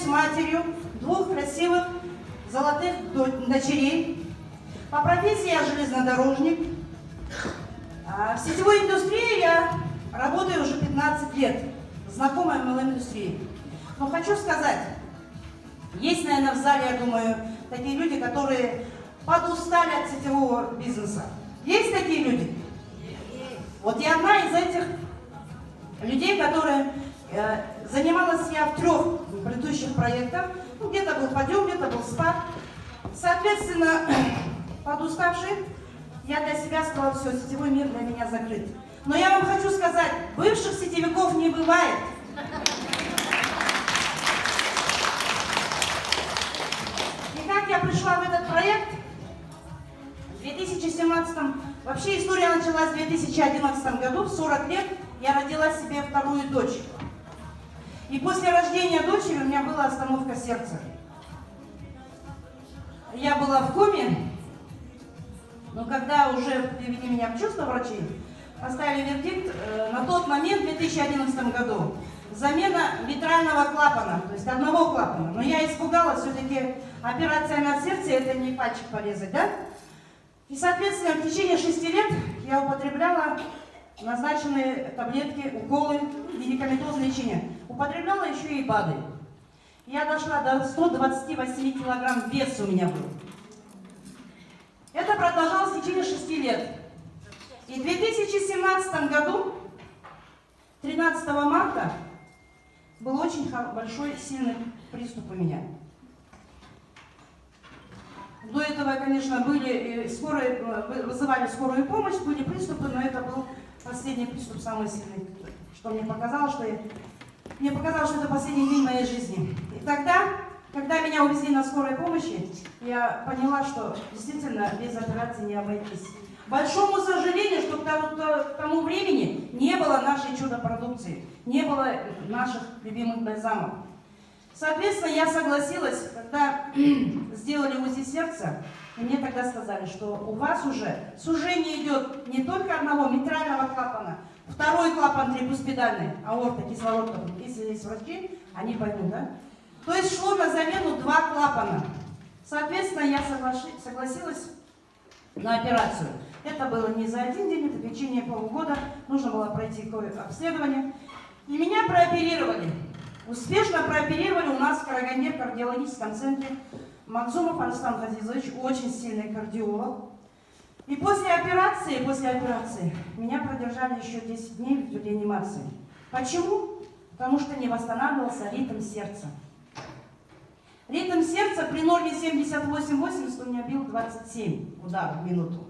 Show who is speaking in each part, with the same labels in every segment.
Speaker 1: являюсь матерью двух красивых золотых дочерей. По профессии я железнодорожник. В сетевой индустрии я работаю уже 15 лет, знакомая MLM-индустрии. Но хочу сказать, есть, наверное, в зале, я думаю, такие люди, которые подустали от сетевого бизнеса. Есть такие люди? Вот я одна из этих людей, которые занималась я в 3 предыдущих проектах. Ну, где-то был подъем, где-то был спад. Соответственно, подуставший, я для себя сказала, все, сетевой мир для меня закрыт. Но я вам хочу сказать, бывших сетевиков не бывает. И как я пришла в этот проект? В 2017, вообще история началась в 2011 году, в 40 лет я родила себе 2-ю дочь. И после рождения дочери у меня была остановка сердца. Я была в коме, но когда уже привели меня в чувство врачи, поставили вердикт, на тот момент, в 2011 году, замена митрального клапана, то есть одного клапана. Но я испугалась, все-таки операция на сердце, это не пальчик порезать, да? И, соответственно, в течение 6 лет я употребляла назначенные таблетки, уколы, медикаментозное лечение. Употребляла еще и БАДы. Я дошла до 128 килограмм веса у меня был. Это продолжалось в течение 6 лет. И в 2017 году, 13 марта, был очень большой, сильный приступ у меня. До этого, конечно, вызывали скорую помощь, были приступы, но это был последний приступ, самый сильный, что мне показалось, что это последний день моей жизни. И тогда, когда меня увезли на скорой помощи, я поняла, что действительно без операции не обойтись. К большому сожалению, что к тому времени не было нашей чудо-продукции, не было наших любимых бальзамов. Соответственно, я согласилась, когда сделали УЗИ сердца, и мне тогда сказали, что у вас уже сужение идет не только одного митрального клапана, 2-й клапан трикуспидальный, аорта, кислород, если есть врачи, они поймут, да? То есть шло на замену 2 клапана. Соответственно, я согласилась на операцию. Это было не за 1 день, это в течение полугода, нужно было пройти обследование. И меня прооперировали. Успешно прооперировали у нас в Караганде, в кардиологическом центре. Макзумов Арслан Газизович, очень сильный кардиолог. И после операции меня продержали еще 10 дней в реанимации. Почему? Потому что не восстанавливался ритм сердца. Ритм сердца при норме 78-80 у меня бил 27 ударов в минуту.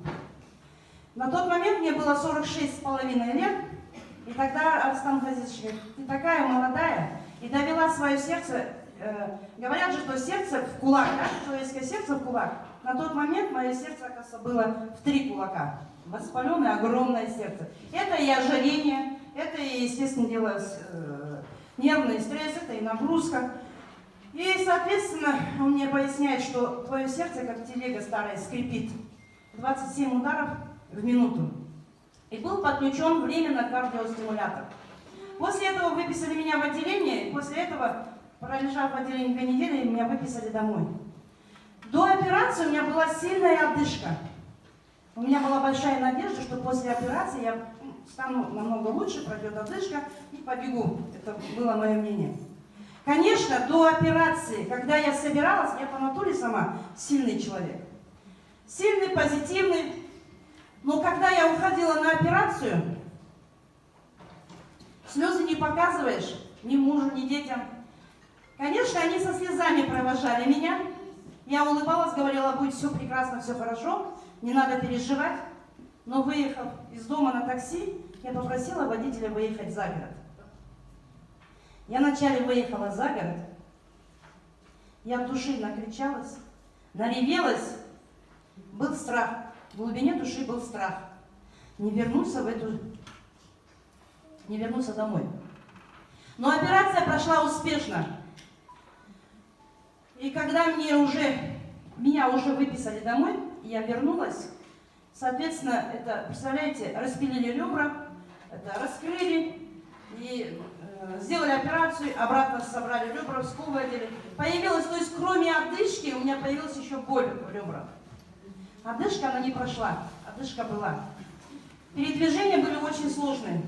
Speaker 1: На тот момент мне было 46,5 лет. И тогда Арслан Газизович говорит, ты такая молодая, и довела свое сердце, говорят же, что сердце в кулак, да? Человеческое сердце в кулак. На тот момент мое сердце, оказывается, было в 3 кулака. Воспаленное огромное сердце. Это и ожирение, это и, естественно, дело нервный стресс, это и нагрузка. И, соответственно, он мне поясняет, что твое сердце, как телега старая, скрипит. 27 ударов в минуту. И был подключен временно кардиостимулятор. После этого выписали меня в отделение, и после этого, пролежав в отделении 2 недели, меня выписали домой. До операции у меня была сильная одышка. У меня была большая надежда, что после операции я стану намного лучше, пройдет одышка и побегу. Это было мое мнение. Конечно, до операции, когда я собиралась, я по натуре сама сильный человек. Сильный, позитивный. Но когда я уходила на операцию, слезы не показываешь ни мужу, ни детям. Конечно, они со слезами провожали меня. Я улыбалась, говорила, будет все прекрасно, все хорошо, не надо переживать. Но выехав из дома на такси, я попросила водителя выехать за город. Я вначале выехала за город, я от души накричалась, наревелась, был страх. В глубине души был страх. Не вернуться домой. Но операция прошла успешно. И когда меня уже выписали домой, я вернулась, соответственно, это, представляете, распилили ребра, это раскрыли, и сделали операцию, обратно собрали ребра, скул одели. Появилась, то есть кроме одышки, у меня появилась еще боль в ребрах. Одышка, она не прошла, одышка была. Передвижения были очень сложные.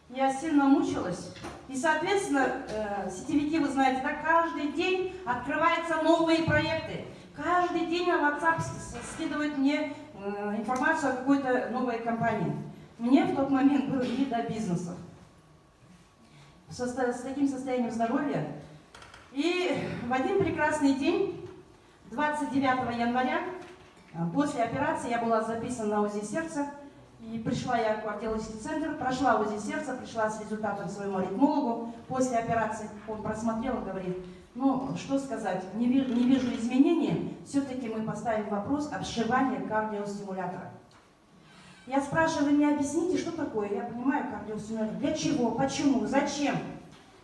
Speaker 1: Я сильно мучилась. И, соответственно, сетевики, вы знаете, да, каждый день открываются новые проекты. Каждый день на WhatsApp скидывают мне информацию о какой-то новой компании. Мне в тот момент было не до бизнеса. С таким состоянием здоровья. И в один прекрасный день, 29 января, после операции я была записана на УЗИ сердца. И пришла я в кардиологический центр, прошла УЗИ сердца, пришла с результатом к своему аритмологу. После операции он просмотрел и говорит, ну, что сказать, не вижу изменений, все-таки мы поставим вопрос о вшивании кардиостимулятора. Я спрашиваю, вы мне объясните, что такое? Я понимаю кардиостимулятор. Для чего? Почему? Зачем?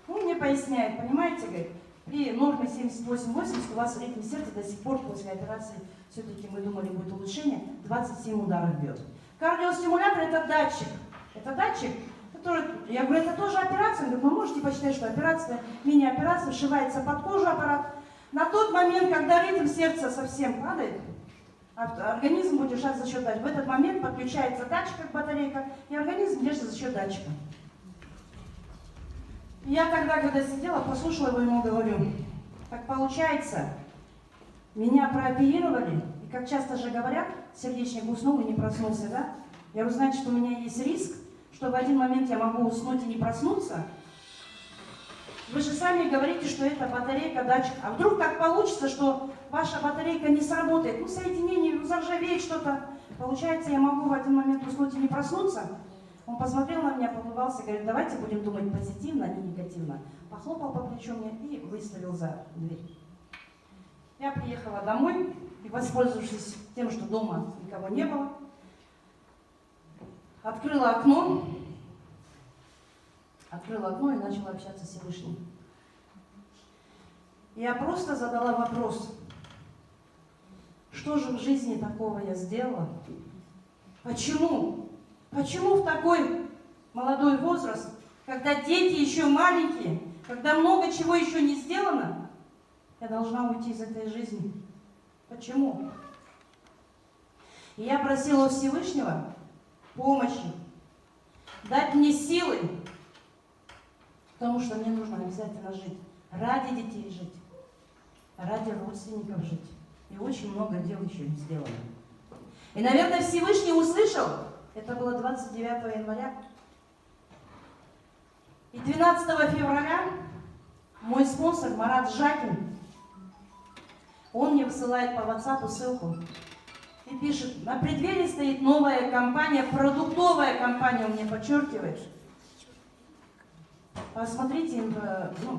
Speaker 1: Он мне поясняет, понимаете, говорит, при норме 78-80 у вас ритм сердца до сих пор после операции, все-таки мы думали, будет улучшение, 27 ударов бьет. Кардиостимулятор это датчик, который, я говорю, это тоже операция. Он говорит, вы можете посчитать, что операция, мини-операция вшивается под кожу аппарат. На тот момент, когда ритм сердца совсем падает, организм будет держать за счет датчика. В этот момент подключается датчик, как батарейка, и организм держится за счет датчика. Я тогда, когда сидела, послушала его, ему говорю, так получается, меня прооперировали, и как часто же говорят, сердечник уснул и не проснулся, да? Я говорю, знаете, что у меня есть риск, что в один момент я могу уснуть и не проснуться. Вы же сами говорите, что это батарейка, датчик. А вдруг так получится, что ваша батарейка не сработает? Ну, соединение, заржавеет что-то. Получается, я могу в один момент уснуть и не проснуться? Он посмотрел на меня, улыбался, говорит, давайте будем думать позитивно, а не негативно. Похлопал по плечу мне и выставил за дверь. Я приехала домой и, воспользовавшись тем, что дома никого не было, открыла окно и начала общаться с Всевышним. Я просто задала вопрос, что же в жизни такого я сделала? Почему? Почему в такой молодой возраст, когда дети еще маленькие, когда много чего еще не сделано, я должна уйти из этой жизни? Почему? И я просила у Всевышнего помощи, дать мне силы, потому что мне нужно обязательно жить, ради детей жить, ради родственников жить. И очень много дел еще не сделано. И, наверное, Всевышний услышал, это было 29 января, и 12 февраля мой спонсор Марат Жакин, он мне высылает по WhatsApp ссылку и пишет, на преддверии стоит новая компания, продуктовая компания, он мне подчеркивает. Посмотрите,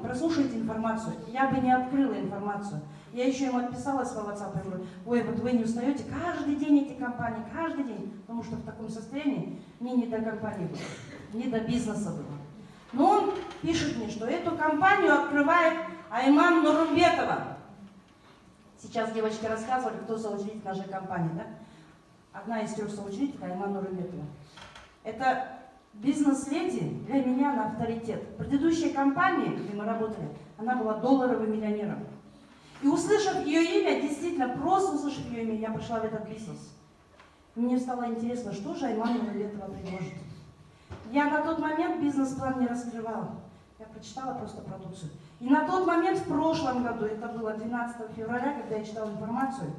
Speaker 1: прослушайте информацию. Я бы не открыла информацию. Я еще ему отписалась по WhatsApp и говорю, ой, вот вы не устаете, каждый день эти компании, каждый день, потому что в таком состоянии мне не до компании было, не до бизнеса было. Но он пишет мне, что эту компанию открывает Айман Нурумбетова. Сейчас девочки рассказывали, кто соучредитель нашей компании, да? Одна из 3 соучредителей Айман Нурумбетова. Это бизнес-леди для меня на авторитет. В предыдущей компании, где мы работали, она была долларовым миллионером. И услышав ее имя, действительно, просто услышав ее имя, я пришла в этот бизнес. Мне стало интересно, что же Айман Нурумбетова предложит. Я на тот момент бизнес-план не раскрывала. Я прочитала просто продукцию. И на тот момент, в прошлом году, это было 12 февраля, когда я читала информацию,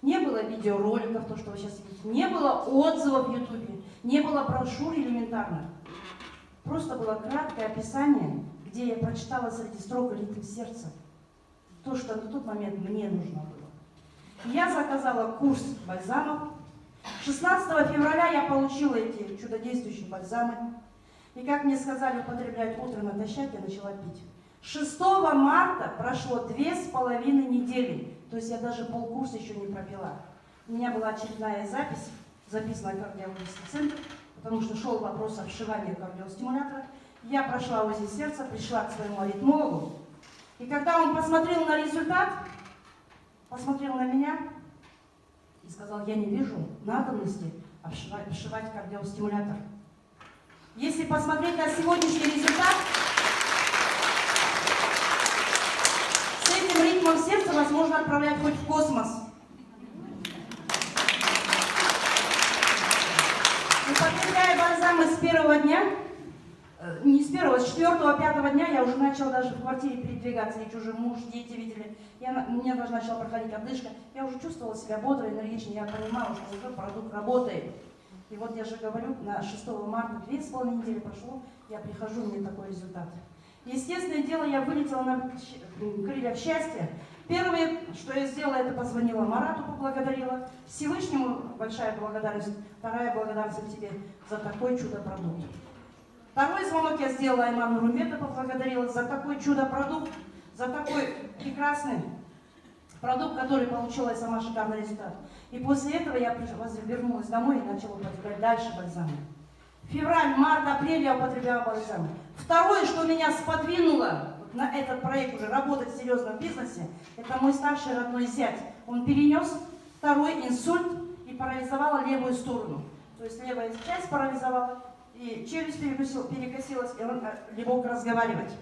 Speaker 1: не было видеороликов, то, что вы сейчас видите, не было отзывов в Ютубе, не было брошюр элементарно. Просто было краткое описание, где я прочитала среди строк ритм сердца. То, что на тот момент мне нужно было. Я заказала курс бальзамов. 16 февраля я получила эти чудодействующие бальзамы. И, как мне сказали, употреблять утром натощак, я начала пить. 6 марта прошло 2,5 недели. То есть я даже полкурса еще не пропила. У меня была очередная запись, записана в кардиологический центр, потому что шел вопрос о вшивании кардиостимулятора. Я прошла УЗИ сердца, пришла к своему аритмологу. И когда он посмотрел на результат, посмотрел на меня и сказал, я не вижу надобности вшивать кардиостимулятор. Если посмотреть на сегодняшний результат, вас можно отправлять хоть в космос. Употребляя бальзамы с первого дня, не с первого, с 4-5 дня я уже начала даже в квартире передвигаться, ведь уже муж, дети видели. Мне даже начала проходить одышка. Я уже чувствовала себя бодрой, энергичной, я понимала, что уже продукт работает. И вот я же говорю, на 6 марта 2,5 недели прошло, я прихожу, мне такой результат. Естественное дело, я вылетела на крыльях счастья. Первое, что я сделала, это позвонила Марату, поблагодарила. Всевышнему большая благодарность. Вторая благодарность тебе за такой чудо-продукт. Второй звонок я сделала Айману Румбету, поблагодарила за такой чудо-продукт, за такой прекрасный продукт, который получила сама шикарный результат. И после этого я вернулась домой и начала употреблять дальше бальзамы. Февраль, март, апрель я употребляла бальзамы. Второе, что меня сподвинуло на этот проект уже работать в серьезном бизнесе, это мой старший родной зять. Он перенес второй инсульт и парализовала левую сторону. То есть левая часть парализовала, и челюсть перекосилась, и он не мог разговаривать.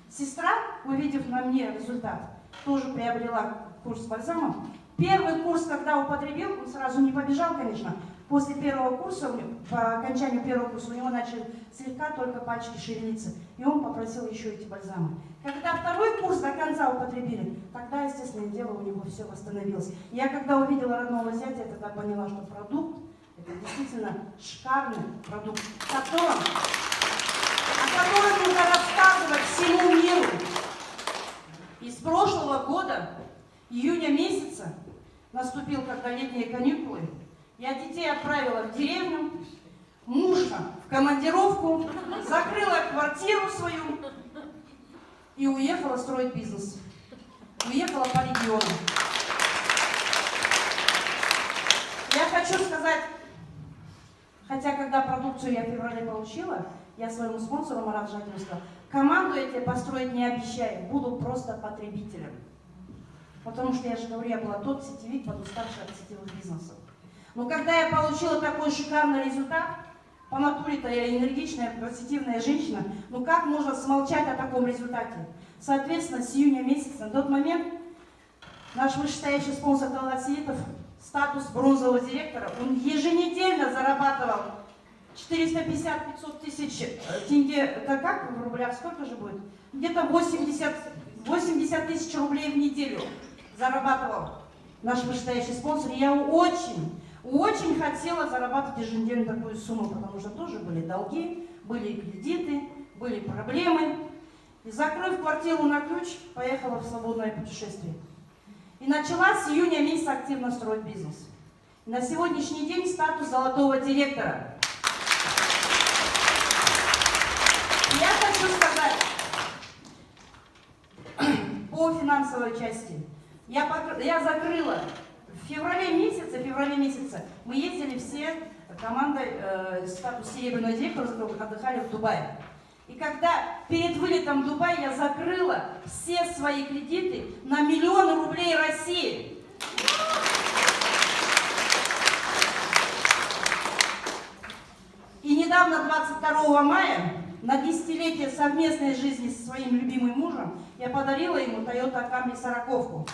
Speaker 1: Сестра, увидев на мне результат, тоже приобрела курс бальзама. Первый курс, когда употребил, он сразу не побежал, конечно. После первого курса, по окончанию первого курса, у него начали слегка только пальчики шевелиться. И он попросил еще эти бальзамы. Когда второй курс до конца употребили, тогда, естественное дело, у него все восстановилось. Я когда увидела родного зятя, я тогда поняла, что продукт, это действительно шикарный продукт, о котором нужно рассказывать всему миру. И с прошлого года, июня месяца, наступил, когда летние каникулы, я детей отправила в деревню, мужа в командировку, закрыла квартиру свою и уехала строить бизнес. Уехала по региону. Я хочу сказать, хотя когда продукцию я в феврале получила, я своему спонсору Марату Жакину сказала, команду я тебе построить не обещаю, буду просто потребителем. Потому что, я же говорю, я была тот сетевик, подуставший от сетевых бизнесов. Но когда я получила такой шикарный результат, по натуре-то я энергичная, позитивная женщина, ну как можно смолчать о таком результате? Соответственно, с июня месяца, на тот момент, наш вышестоящий спонсор Талгат Сеитов, статус бронзового директора, он еженедельно зарабатывал 450-500 тысяч тенге, это как в рублях, сколько же будет? Где-то 80 тысяч рублей в неделю зарабатывал наш вышестоящий спонсор. И я очень хотела зарабатывать еженедельно такую сумму, потому что тоже были долги, были кредиты, были проблемы. И закрыв квартиру на ключ, поехала в свободное путешествие. И начала с июня месяца активно строить бизнес. И на сегодняшний день статус золотого директора. Я хочу сказать по финансовой части. Я закрыла в феврале месяце мы ездили все командой статус серебряного директора, отдыхали в Дубае. И когда перед вылетом в Дубай я закрыла все свои кредиты на 1 000 000 рублей России. И недавно, 22 мая, на 10-летие совместной жизни со своим любимым мужем, я подарила ему Toyota Camry 40-ку.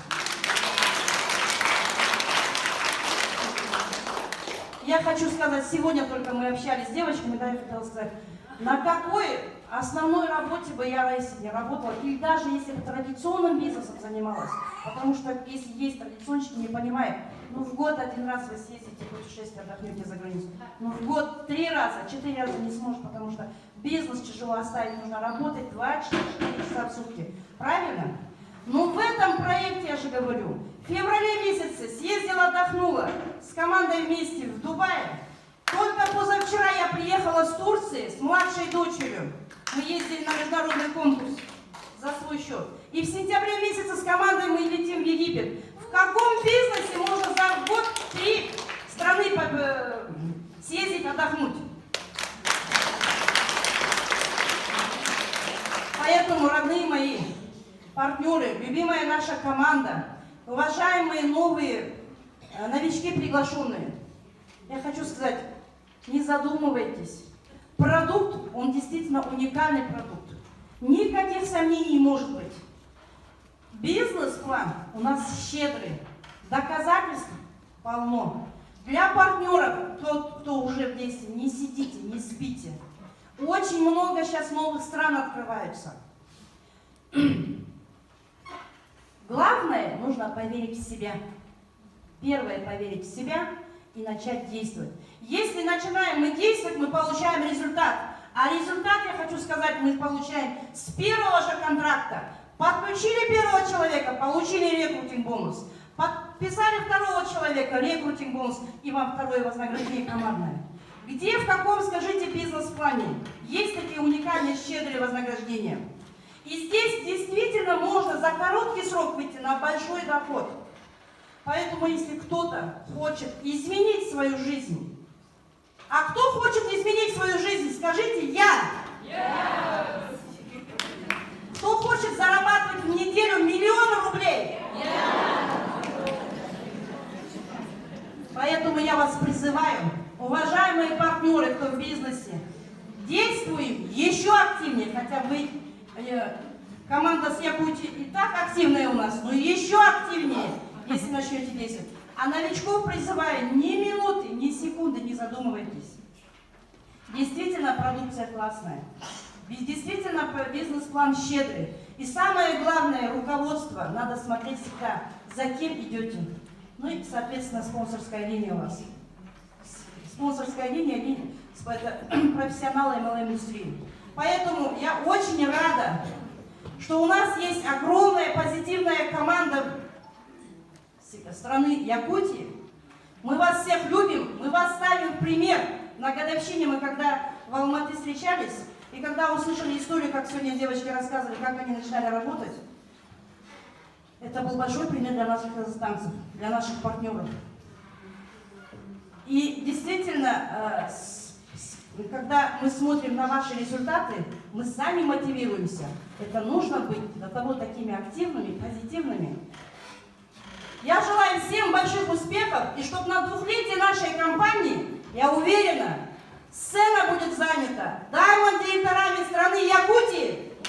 Speaker 1: Я хочу сказать, сегодня только мы общались с девочками, да, я хотела сказать, на какой основной работе бы я, Раиса, не работала, или даже если бы традиционным бизнесом занималась, потому что если есть традиционщики, не понимают, ну в год 1 раз вы съездите в путешествие, отдохнете за границу, но в год 3 раза, 4 раза не сможешь, потому что бизнес тяжело оставить, нужно работать 24 часа в сутки, правильно? Но в этом проекте, я же говорю, в феврале месяце съездила, отдохнула с командой вместе в Дубае. Только позавчера я приехала с Турции с младшей дочерью. Мы ездили на международный конкурс за свой счет. И в сентябре месяце с командой мы летим в Египет. В каком бизнесе можно за год 3 страны съездить, отдохнуть? Поэтому, родные мои, партнеры, любимая наша команда, уважаемые новые новички приглашенные, я хочу сказать, не задумывайтесь. Продукт, он действительно уникальный продукт. Никаких сомнений не может быть. Бизнес бизнес-план у нас щедрый, доказательств полно. Для партнеров, тот, кто уже в действии, не сидите, не спите. Очень много сейчас новых стран открываются. Главное, нужно поверить в себя. Первое, поверить в себя и начать действовать. Если начинаем мы действовать, мы получаем результат. А результат, я хочу сказать, мы получаем с первого же контракта. Подключили первого человека, получили рекрутинг-бонус. Подписали второго человека, рекрутинг-бонус, и вам второе вознаграждение командное. Где, в каком, скажите, бизнес-плане есть такие уникальные, щедрые вознаграждения? И здесь действительно можно за короткий срок выйти на большой доход. Поэтому, если кто-то хочет изменить свою жизнь, а кто хочет изменить свою жизнь, скажите «я». Yes. Кто хочет зарабатывать в неделю 1 000 000 рублей? Yes. Поэтому я вас призываю, уважаемые партнеры, кто в бизнесе, действуем еще активнее, хотя вы, команда с Якутии и так активная у нас, но еще активнее, если начнете действовать. А новичков призываю, ни минуты, ни секунды не задумывайтесь. Действительно, продукция классная. Действительно, бизнес-план щедрый. И самое главное, руководство. Надо смотреть всегда, за кем идете. Ну и, соответственно, спонсорская линия у вас. Спонсорская линия профессионалы MLM-индустрии. Поэтому я очень рада, что у нас есть огромная позитивная команда страны Якутии. Мы вас всех любим, мы вас ставим в пример. На годовщине мы когда в Алматы встречались, и когда услышали историю, как сегодня девочки рассказывали, как они начинали работать, это был большой пример для наших казахстанцев, для наших партнеров. И действительно, когда мы смотрим на ваши результаты, мы сами мотивируемся. Это нужно быть до того такими активными, позитивными. Я желаю всем больших успехов, и чтобы на 2-летие нашей компании, я уверена, сцена будет занята даймонд-директорами страны Якутии,